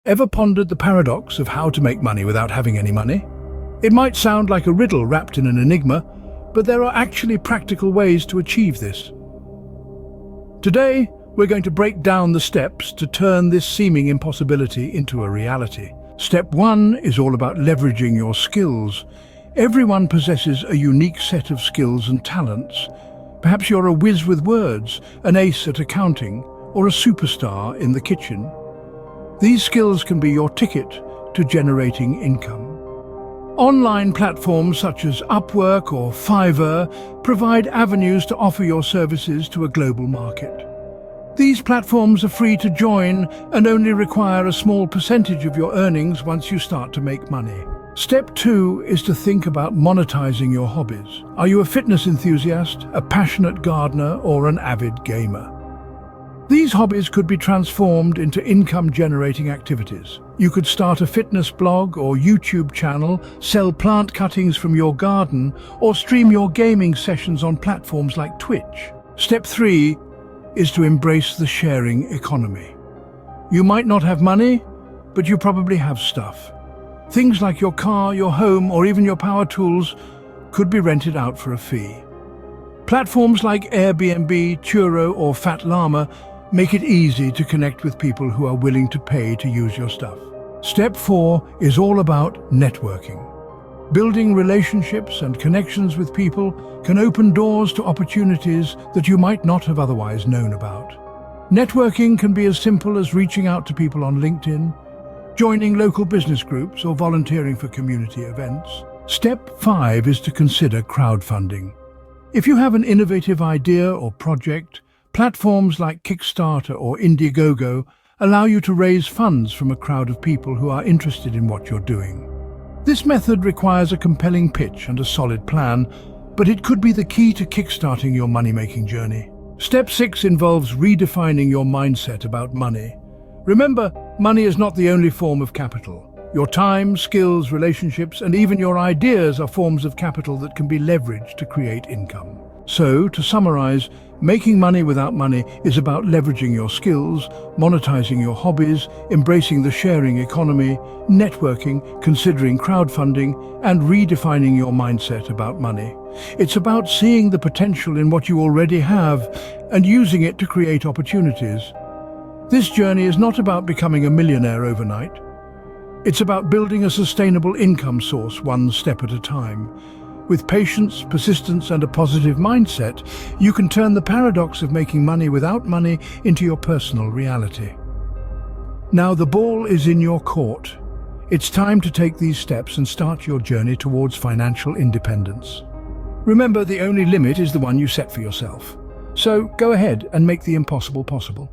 Ever pondered the paradox of how to make money without having any money? It might sound like a riddle wrapped in an enigma, but there are actually practical ways to achieve this. Today, we're going to break down the steps to turn this seeming impossibility into a reality. Step 1 is all about leveraging your skills. Everyone possesses a unique set of skills and talents. Perhaps you're a whiz with words, an ace at accounting, or a superstar in the kitchen. These skills can be your ticket to generating income. Online platforms such as Upwork or Fiverr provide avenues to offer your services to a global market. These platforms are free to join and only require a small percentage of your earnings once you start to make money. Step 2 is to think about monetizing your hobbies. Are you a fitness enthusiast, a passionate gardener, or an avid gamer? These hobbies could be transformed into income-generating activities. You could start a fitness blog or YouTube channel, sell plant cuttings from your garden, or stream your gaming sessions on platforms like Twitch. Step 3 is to embrace the sharing economy. You might not have money, but you probably have stuff. Things like your car, your home, or even your power tools could be rented out for a fee. Platforms like Airbnb, Turo, or Fat Llama make it easy to connect with people who are willing to pay to use your stuff. Step 4 is all about networking. Building relationships and connections with people can open doors to opportunities that you might not have otherwise known about. Networking can be as simple as reaching out to people on LinkedIn, joining local business groups, or volunteering for community events. Step 5 is to consider crowdfunding. If you have an innovative idea or project, platforms like Kickstarter or Indiegogo allow you to raise funds from a crowd of people who are interested in what you're doing. This method requires a compelling pitch and a solid plan, but it could be the key to kickstarting your money-making journey. Step 6 involves redefining your mindset about money. Remember, money is not the only form of capital. Your time, skills, relationships, and even your ideas are forms of capital that can be leveraged to create income. So, to summarize, making money without money is about leveraging your skills, monetizing your hobbies, embracing the sharing economy, networking, considering crowdfunding, and redefining your mindset about money. It's about seeing the potential in what you already have and using it to create opportunities. This journey is not about becoming a millionaire overnight. It's about building a sustainable income source one step at a time. With patience, persistence, and a positive mindset, you can turn the paradox of making money without money into your personal reality. Now the ball is in your court. It's time to take these steps and start your journey towards financial independence. Remember, the only limit is the one you set for yourself. So go ahead and make the impossible possible.